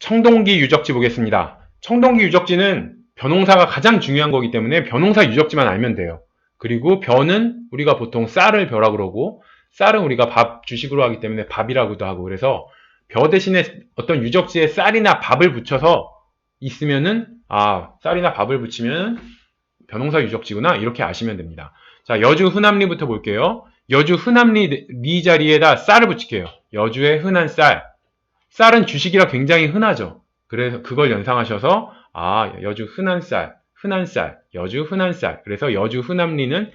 청동기 유적지 보겠습니다. 청동기 유적지는 벼농사가 가장 중요한 거기 때문에 벼농사 유적지만 알면 돼요. 그리고 벼는 우리가 보통 쌀을 벼라 그러고, 쌀은 우리가 밥 주식으로 하기 때문에 밥이라고도 하고, 그래서 벼 대신에 어떤 유적지에 쌀이나 밥을 붙여서 있으면은, 쌀이나 밥을 붙이면 벼농사 유적지구나, 이렇게 아시면 됩니다. 자, 여주 흔함리부터 볼게요. 여주 흔함리 자리에다 쌀을 붙일게요. 여주의 흔한 쌀. 쌀은 주식이라 굉장히 흔하죠. 그래서 그걸 연상하셔서 여주 흔한 쌀, 여주 흔한 쌀. 그래서 여주 흔함리는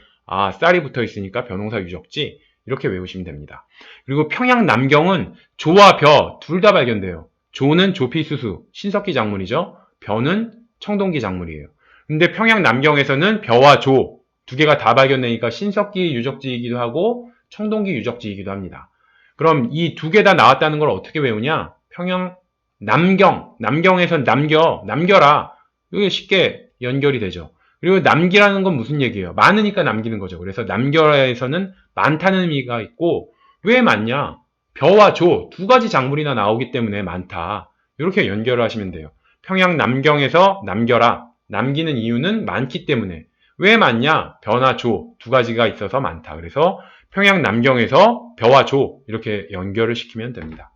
쌀이 붙어 있으니까 벼농사 유적지, 이렇게 외우시면 됩니다. 그리고 평양 남경은 조와 벼 둘 다 발견돼요. 조는 조피수수, 신석기 작물이죠. 벼는 청동기 작물이에요. 근데 평양 남경에서는 벼와 조 두 개가 다 발견되니까 신석기 유적지이기도 하고 청동기 유적지이기도 합니다. 그럼 이 두 개 다 나왔다는 걸 어떻게 외우냐? 평양 남경에선 남겨라. 이게 쉽게 연결이 되죠. 그리고 남기라는 건 무슨 얘기예요? 많으니까 남기는 거죠. 그래서 남겨라에서는 많다는 의미가 있고, 왜 많냐? 벼와 조 두 가지 작물이나 나오기 때문에 많다. 이렇게 연결을 하시면 돼요. 평양 남경에서 남겨라. 남기는 이유는 많기 때문에. 왜 많냐? 벼나 조 두 가지가 있어서 많다. 그래서 평양 남경에서 벼와 조 이렇게 연결을 시키면 됩니다.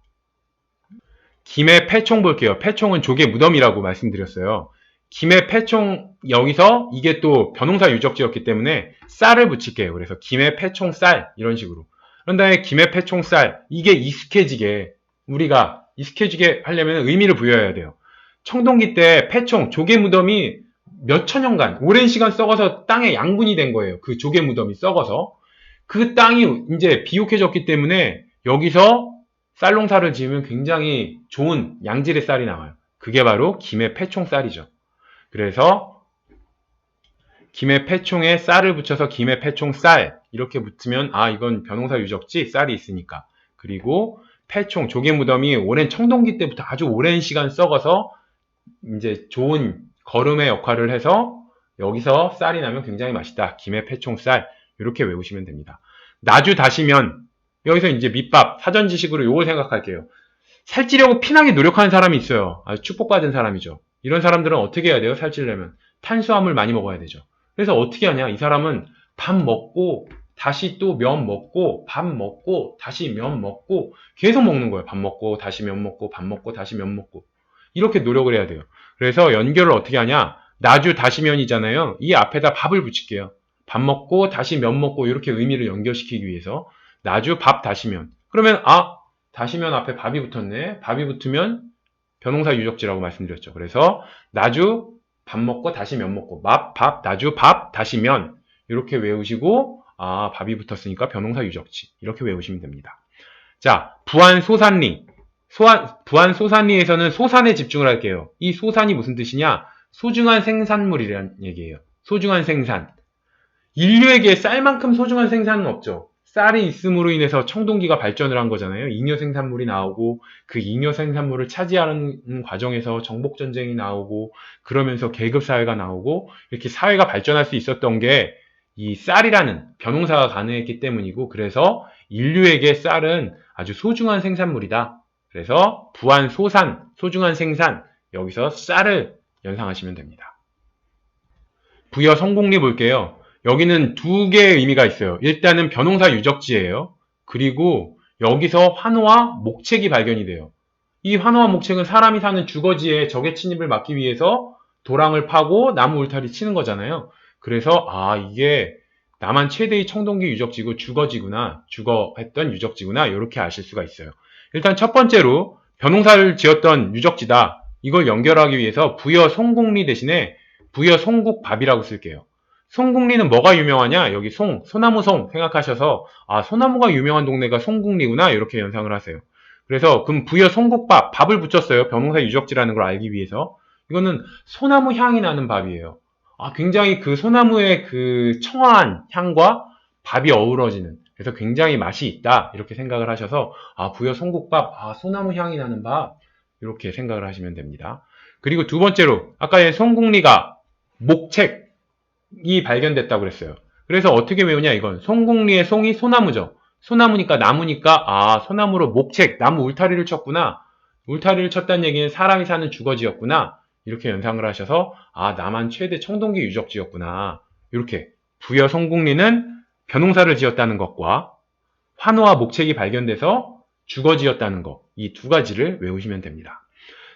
김해 패총 볼게요. 패총은 조개 무덤이라고 말씀드렸어요. 김해 패총, 여기서 이게 또 벼농사 유적지였기 때문에 쌀을 붙일게요. 그래서 김해 패총 쌀, 이런 식으로. 그런 다음에 김해 패총 쌀, 이게 우리가 익숙해지게 하려면 의미를 부여해야 돼요. 청동기 때 패총, 조개 무덤이 몇 천년간 오랜 시간 썩어서 땅에 양분이 된 거예요. 그 조개 무덤이 썩어서. 그 땅이 이제 비옥해졌기 때문에 여기서 쌀 농사를 지으면 굉장히 좋은 양질의 쌀이 나와요. 그게 바로 김해 패총 쌀이죠. 그래서 김해 패총에 쌀을 붙여서 김해 패총 쌀, 이렇게 붙으면 이건 벼농사 유적지, 쌀이 있으니까. 그리고 패총, 조개 무덤이 오랜 청동기 때부터 아주 오랜 시간 썩어서 이제 좋은 거름의 역할을 해서 여기서 쌀이 나면 굉장히 맛있다. 김해 패총 쌀, 이렇게 외우시면 됩니다. 나주 다시면, 여기서 이제 밑밥, 사전 지식으로 요걸 생각할게요. 살찌려고 피나게 노력하는 사람이 있어요. 아주 축복받은 사람이죠. 이런 사람들은 어떻게 해야 돼요? 살찌려면 탄수화물 많이 먹어야 되죠. 그래서 어떻게 하냐? 이 사람은 밥 먹고 다시 또 면 먹고 밥 먹고 다시 면 먹고 계속 먹는 거예요. 밥 먹고 다시 면 먹고 밥 먹고 다시 면 먹고, 이렇게 노력을 해야 돼요. 그래서 연결을 어떻게 하냐? 나주 다시 면이잖아요. 이 앞에다 밥을 붙일게요. 밥 먹고 다시 면 먹고, 이렇게 의미를 연결시키기 위해서 나주 밥 다시 면. 그러면 다시면 앞에 밥이 붙었네. 밥이 붙으면 벼농사 유적지라고 말씀드렸죠. 그래서 나주 밥 먹고 다시 면 먹고, 나주 밥 다시 면, 이렇게 외우시고 밥이 붙었으니까 벼농사 유적지, 이렇게 외우시면 됩니다. 자, 부안 소산리. 부안 소산리에서는 소산에 집중을 할게요. 이 소산이 무슨 뜻이냐? 소중한 생산물이라는 얘기예요. 소중한 생산. 인류에게 쌀만큼 소중한 생산은 없죠. 쌀이 있음으로 인해서 청동기가 발전을 한 거잖아요. 잉여 생산물이 나오고, 그 잉여 생산물을 차지하는 과정에서 정복전쟁이 나오고, 그러면서 계급사회가 나오고, 이렇게 사회가 발전할 수 있었던 게 이 쌀이라는 벼농사가 가능했기 때문이고, 그래서 인류에게 쌀은 아주 소중한 생산물이다. 그래서 부안 소산, 소중한 생산, 여기서 쌀을 연상하시면 됩니다. 부여 성공리 볼게요. 여기는 두 개의 의미가 있어요. 일단은 벼농사 유적지예요. 그리고 여기서 환호와 목책이 발견이 돼요. 이 환호와 목책은 사람이 사는 주거지에 적의 침입을 막기 위해서 도랑을 파고 나무 울타리 치는 거잖아요. 그래서 이게 남한 최대의 청동기 유적지고 주거했던 유적지구나, 이렇게 아실 수가 있어요. 일단 첫 번째로 벼농사를 지었던 유적지다. 이걸 연결하기 위해서 부여 송국리 대신에 부여 송국밥이라고 쓸게요. 송국리는 뭐가 유명하냐? 여기 소나무 송 생각하셔서 소나무가 유명한 동네가 송국리구나, 이렇게 연상을 하세요. 그래서 그럼 부여 송국밥, 밥을 붙였어요. 벼농사 유적지라는 걸 알기 위해서. 이거는 소나무 향이 나는 밥이에요. 굉장히 그 소나무의 그 청아한 향과 밥이 어우러지는, 그래서 굉장히 맛이 있다, 이렇게 생각을 하셔서 부여 송국밥, 소나무 향이 나는 밥, 이렇게 생각을 하시면 됩니다. 그리고 두 번째로 아까 송국리가 목책이 발견됐다고 그랬어요. 그래서 어떻게 외우냐? 이건 송국리의 송이 소나무죠. 소나무니까 나무니까 소나무로 목책, 나무 울타리를 쳤구나, 울타리를 쳤다는 얘기는 사람이 사는 주거지였구나. 이렇게 연상을 하셔서 아, 남한 최대 청동기 유적지였구나. 이렇게 부여 송곡리는 벼농사를 지었다는 것과 환호와 목책이 발견돼서 주거지였다는 것, 이 두 가지를 외우시면 됩니다.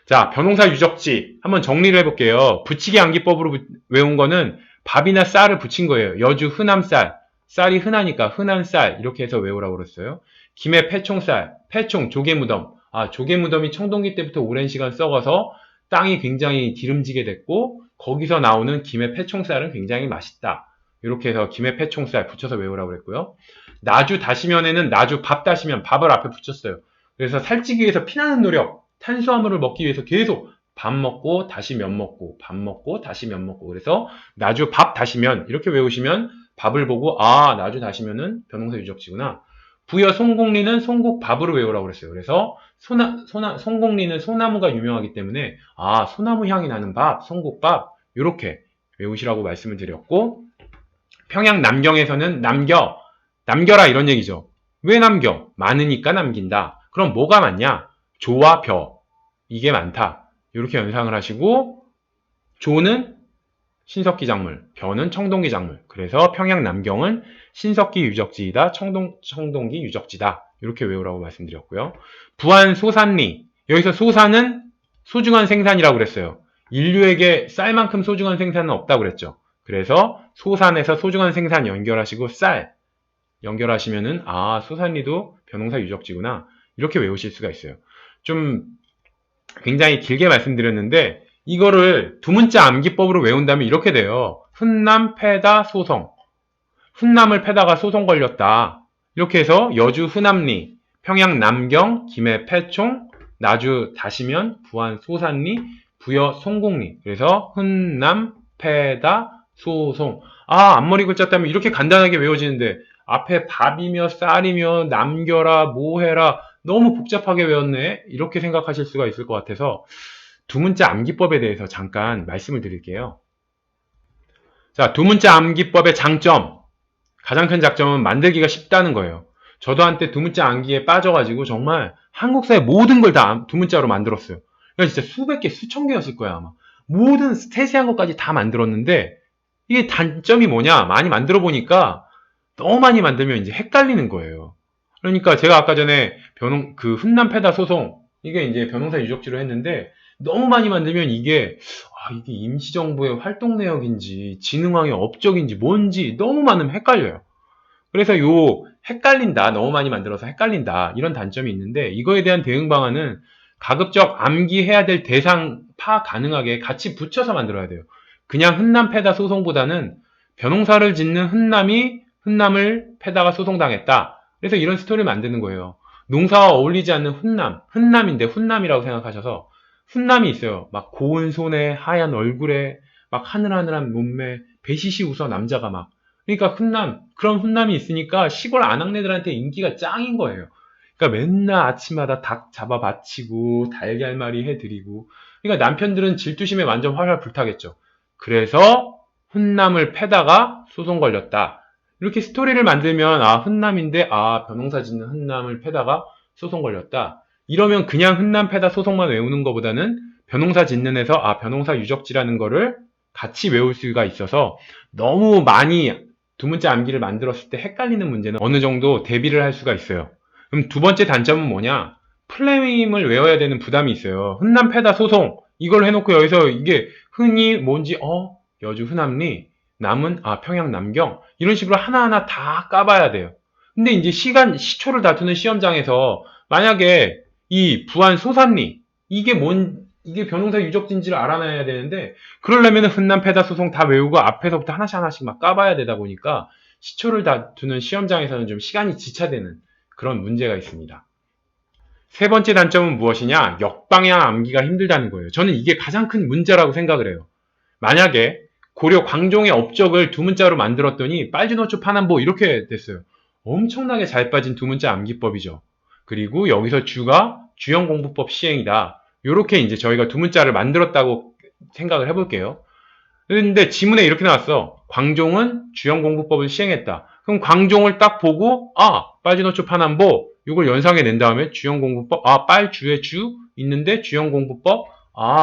자, 벼농사 유적지 한번 정리를 해볼게요. 붙이기 암기법으로 외운 거는 밥이나 쌀을 붙인 거예요. 여주 흔한 쌀, 쌀이 흔하니까 흔한 쌀 이렇게 해서 외우라고 그랬어요. 김해 패총쌀, 패총 조개무덤. 아, 조개무덤이 청동기 때부터 오랜 시간 썩어서 땅이 굉장히 기름지게 됐고 거기서 나오는 김해 패총쌀은 굉장히 맛있다. 이렇게 해서 김해 패총쌀 붙여서 외우라고 그랬고요. 나주 다시면에는 나주 밥 다시면 밥을 앞에 붙였어요. 그래서 살찌기 위해서 피나는 노력, 탄수화물을 먹기 위해서 계속 밥 먹고 다시 면 먹고 밥 먹고 다시 면 먹고 그래서 나주 밥 다시면 이렇게 외우시면 밥을 보고 아, 나주 다시면은 벼농사 유적지구나. 부여 송곡리는 송곡밥으로 외우라고 그랬어요. 그래서 송곡리는 소나무가 유명하기 때문에 아, 소나무 향이 나는 밥, 송곡밥 이렇게 외우시라고 말씀을 드렸고 평양 남경에서는 남겨라 이런 얘기죠. 왜 남겨? 많으니까 남긴다. 그럼 뭐가 많냐? 조와 벼. 이게 많다. 이렇게 연상을 하시고 조는 신석기 작물, 벼는 청동기 작물. 그래서 평양 남경은 신석기 유적지이다. 청동기 유적지다. 이렇게 외우라고 말씀드렸고요. 부안 소산리. 여기서 소산은 소중한 생산이라고 그랬어요. 인류에게 쌀만큼 소중한 생산은 없다고 그랬죠. 그래서 소산에서 소중한 생산 연결하시고 쌀 연결하시면은 아, 소산리도 벼농사 유적지구나. 이렇게 외우실 수가 있어요. 좀 굉장히 길게 말씀드렸는데 이거를 두 문자 암기법으로 외운다면 이렇게 돼요. 훈남 패다 소송. 훈남을 패다가 소송 걸렸다. 이렇게 해서 여주 흔남리, 평양 남경, 김해 패총, 나주 다시면, 부안 소산리, 부여 송곡리. 그래서 훈남 패다 소송. 아, 앞머리 글자 때문에 이렇게 간단하게 외워지는데 앞에 밥이며 쌀이며 남겨라 뭐해라 너무 복잡하게 외웠네. 이렇게 생각하실 수가 있을 것 같아서 두 문자 암기법에 대해서 잠깐 말씀을 드릴게요. 자, 두 문자 암기법의 장점. 가장 큰 장점은 만들기가 쉽다는 거예요. 저도 한때 두 문자 암기에 빠져가지고 정말 한국사의 모든 걸 다 두 문자로 만들었어요. 그러니까 진짜 수백 개, 수천 개였을 거야, 아마. 모든 세세한 것까지 다 만들었는데 이게 단점이 뭐냐? 많이 만들어 보니까 너무 많이 만들면 이제 헷갈리는 거예요. 그러니까 제가 아까 전에 훈남 패다 소송 이게 이제 벼농사 유적지로 했는데 너무 많이 만들면 이게 이게 임시정부의 활동 내역인지 진흥왕의 업적인지 뭔지 너무 많으면 헷갈려요. 그래서 헷갈린다 너무 많이 만들어서 헷갈린다 이런 단점이 있는데 이거에 대한 대응 방안은 가급적 암기해야 될 대상 파악 가능하게 같이 붙여서 만들어야 돼요. 그냥 훈남 패다 소송보다는 벼농사를 짓는 훈남을 패다가 소송당했다. 그래서 이런 스토리를 만드는 거예요. 농사와 어울리지 않는 훈남인데 훈남이라고 생각하셔서 훈남이 있어요. 막 고운 손에 하얀 얼굴에 막 하늘하늘한 몸매 배시시 웃어 남자가 막 그러니까 그런 훈남이 있으니까 시골 아낙네들한테 인기가 짱인 거예요. 그러니까 맨날 아침마다 닭 잡아 바치고 달걀말이 해드리고 그러니까 남편들은 질투심에 완전 활활 불타겠죠. 그래서 훈남을 패다가 소송 걸렸다. 이렇게 스토리를 만들면 훈남인데 벼농사 짓는 훈남을 패다가 소송 걸렸다. 이러면 그냥 훈남 패다 소송만 외우는 것보다는 벼농사 짓는 에서 벼농사 유적지라는 거를 같이 외울 수가 있어서 너무 많이 두 문자 암기를 만들었을 때 헷갈리는 문제는 어느 정도 대비를 할 수가 있어요. 그럼 두 번째 단점은 뭐냐? 플레임을 외워야 되는 부담이 있어요. 훈남 패다 소송 이걸 해놓고 여기서 이게 흔히 뭔지 여주 흔남리 남은 평양 남경 이런 식으로 하나하나 다 까봐야 돼요. 근데 이제 시초를 다투는 시험장에서 만약에 이 부안 소산리 이게 벼농사 유적지인지를 알아놔야 되는데 그러려면 훈남 패다 소송 다 외우고 앞에서부터 하나씩 막 까봐야 되다 보니까 시초를 다투는 시험장에서는 좀 시간이 지체되는 그런 문제가 있습니다. 세 번째 단점은 무엇이냐? 역방향 암기가 힘들다는 거예요. 저는 이게 가장 큰 문제라고 생각을 해요. 만약에 고려 광종의 업적을 두 문자로 만들었더니 빨주노초 파남보 이렇게 됐어요. 엄청나게 잘 빠진 두 문자 암기법이죠. 그리고 여기서 주가 주형공부법 시행이다. 이렇게 이제 저희가 두 문자를 만들었다고 생각을 해볼게요. 그런데 지문에 이렇게 나왔어. 광종은 주형공부법을 시행했다. 그럼 광종을 딱 보고 빨주노초 파남보 이걸 연상해 낸 다음에 주형공부법 빨주의 주 있는데 주형공부법,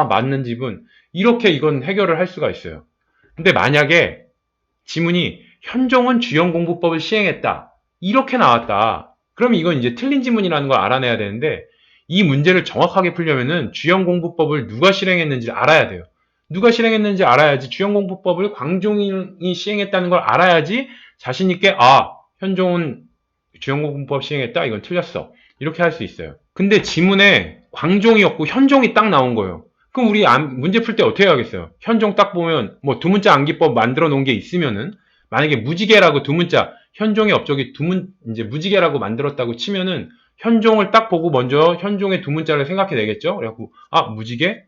맞는 지문. 이렇게 이건 해결을 할 수가 있어요. 근데 만약에 지문이 현종은 주형공부법을 시행했다. 이렇게 나왔다. 그럼 이건 이제 틀린 지문이라는 걸 알아내야 되는데 이 문제를 정확하게 풀려면은 주형공부법을 누가 실행했는지 알아야 돼요. 누가 실행했는지 알아야지 주형공부법을 광종이 시행했다는 걸 알아야지 자신 있게 현종은 주형공부법 시행했다. 이건 틀렸어. 이렇게 할 수 있어요. 근데 지문에 광종이었고 현종이 딱 나온 거예요. 그럼 우리 문제 풀 때 어떻게 하겠어요? 현종 딱 보면 뭐 두 문자 암기법 만들어 놓은 게 있으면은 만약에 무지개라고 두 문자 현종의 업적이 이제 무지개라고 만들었다고 치면은 현종을 딱 보고 먼저 현종의 두 문자를 생각해 내겠죠? 그래갖고 무지개?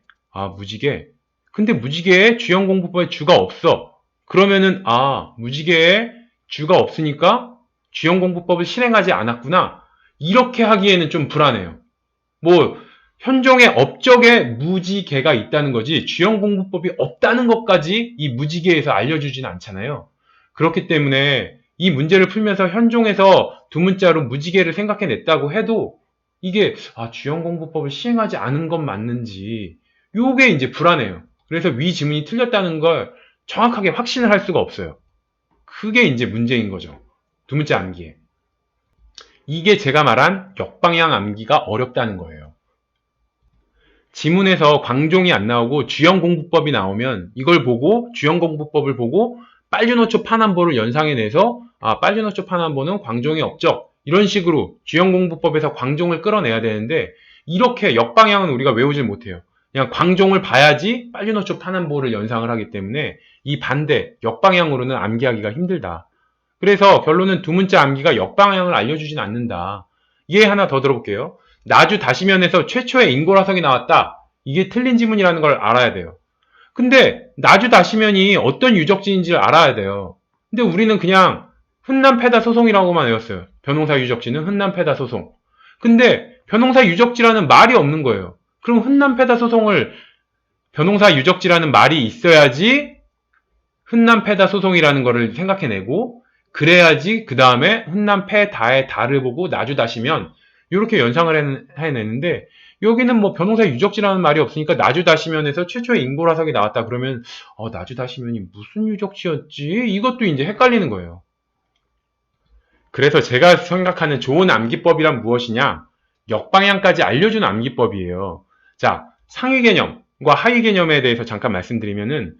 무지개. 근데 무지개에 주형공부법에 주가 없어. 그러면은 무지개에 주가 없으니까 주형공부법을 실행하지 않았구나. 이렇게 하기에는 좀 불안해요. 뭐 현종의 업적에 무지개가 있다는 거지 주형공부법이 없다는 것까지 이 무지개에서 알려주지는 않잖아요. 그렇기 때문에 이 문제를 풀면서 현종에서 두 문자로 무지개를 생각해냈다고 해도 이게 주형공부법을 시행하지 않은 건 맞는지 요게 이제 불안해요. 그래서 위 지문이 틀렸다는 걸 정확하게 확신을 할 수가 없어요. 그게 이제 문제인 거죠. 두 문자 암기에. 이게 제가 말한 역방향 암기가 어렵다는 거예요. 지문에서 광종이 안 나오고 주형공부법이 나오면 이걸 보고 주형공부법을 보고 빨주노초 판한보를 연상해내서 빨주노초 판한보는 광종의 업적 이런 식으로 주형공부법에서 광종을 끌어내야 되는데 이렇게 역방향은 우리가 외우질 못해요. 그냥 광종을 봐야지 빨주노초 판한보를 연상을 하기 때문에 이 반대 역방향으로는 암기하기가 힘들다. 그래서 결론은 두 문자 암기가 역방향을 알려주진 않는다. 이해 하나 더 들어볼게요. 나주 다시면에서 최초의 인고라성이 나왔다. 이게 틀린 지문이라는 걸 알아야 돼요. 근데 나주 다시면이 어떤 유적지인지를 알아야 돼요. 근데 우리는 그냥 훈남패다 소송이라고만 외웠어요. 변홍사 유적지는 훈남패다 소송. 근데 변홍사 유적지라는 말이 없는 거예요. 그럼 훈남패다 소송을 변홍사 유적지라는 말이 있어야지 훈남패다 소송이라는 거를 생각해내고 그래야지 그 다음에 훈남패다의 다를 보고 나주 다시면 이렇게 연상을 해내는데 여기는 뭐 변호사 유적지라는 말이 없으니까 나주 다시면에서 최초의 인고라석이 나왔다 그러면 나주 다시면이 무슨 유적지였지? 이것도 이제 헷갈리는 거예요. 그래서 제가 생각하는 좋은 암기법이란 무엇이냐? 역방향까지 알려주는 암기법이에요. 자, 상위 개념과 하위 개념에 대해서 잠깐 말씀드리면은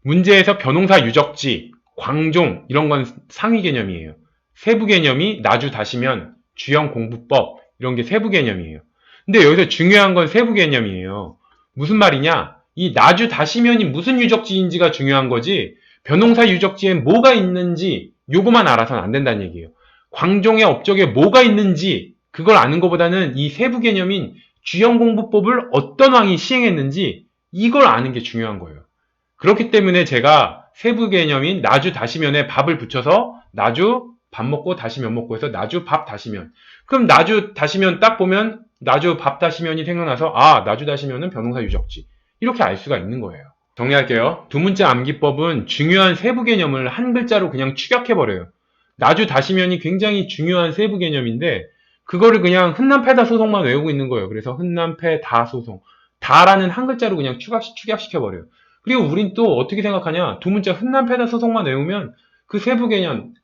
문제에서 변홍사 유적지, 광종 이런 건 상위 개념이에요. 세부 개념이 나주 다시면, 주형 공부법 이런 게 세부 개념이에요. 근데 여기서 중요한 건 세부 개념이에요. 무슨 말이냐? 이 나주 다시면이 무슨 유적지인지가 중요한 거지 변홍사 유적지엔 뭐가 있는지 요거만 알아서는 안 된다는 얘기예요. 광종의 업적에 뭐가 있는지 그걸 아는 것보다는 이 세부 개념인 주형 공부법을 어떤 왕이 시행했는지 이걸 아는 게 중요한 거예요. 그렇기 때문에 제가 세부 개념인 나주 다시면에 밥을 붙여서 나주 밥 먹고 다시면 먹고 해서 나주 밥 다시면. 그럼 나주 다시면 딱 보면 나주 밥 다시면이 생각나서 나주 다시면은 변홍사 유적지. 이렇게 알 수가 있는 거예요. 정리할게요. 두 문자 암기법은 중요한 세부 개념을 한 글자로 그냥 축약해버려요. 나주 다시면이 굉장히 중요한 세부 개념인데 그거를 그냥 훈남패다 소송만 외우고 있는 거예요. 그래서 훈남패다 소송. 다라는 한 글자로 그냥 축약시켜버려요. 그리고 우린 또 어떻게 생각하냐? 두 문자 훈남패다 소송만 외우면 그 세부 개념,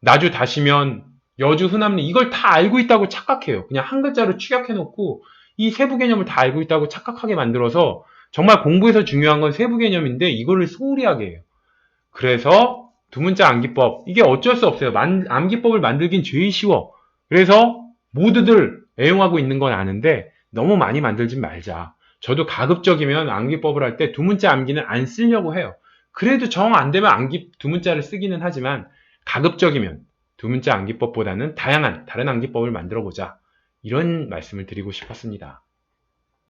나주 다시면, 여주 훈남리 이걸 다 알고 있다고 착각해요. 그냥 한 글자로 축약해놓고 이 세부 개념을 다 알고 있다고 착각하게 만들어서 정말 공부에서 중요한 건 세부 개념인데 이거를 소홀히하게 해요. 그래서 두 문자 암기법 이게 어쩔 수 없어요. 암기법을 만들긴 제일 쉬워. 그래서 모두들 애용하고 있는 건 아는데 너무 많이 만들지 말자. 저도 가급적이면 암기법을 할 때 두 문자 암기는 안 쓰려고 해요. 그래도 정 안 되면 두 문자를 쓰기는 하지만 가급적이면 두 문자 암기법보다는 다양한 다른 암기법을 만들어 보자. 이런 말씀을 드리고 싶었습니다.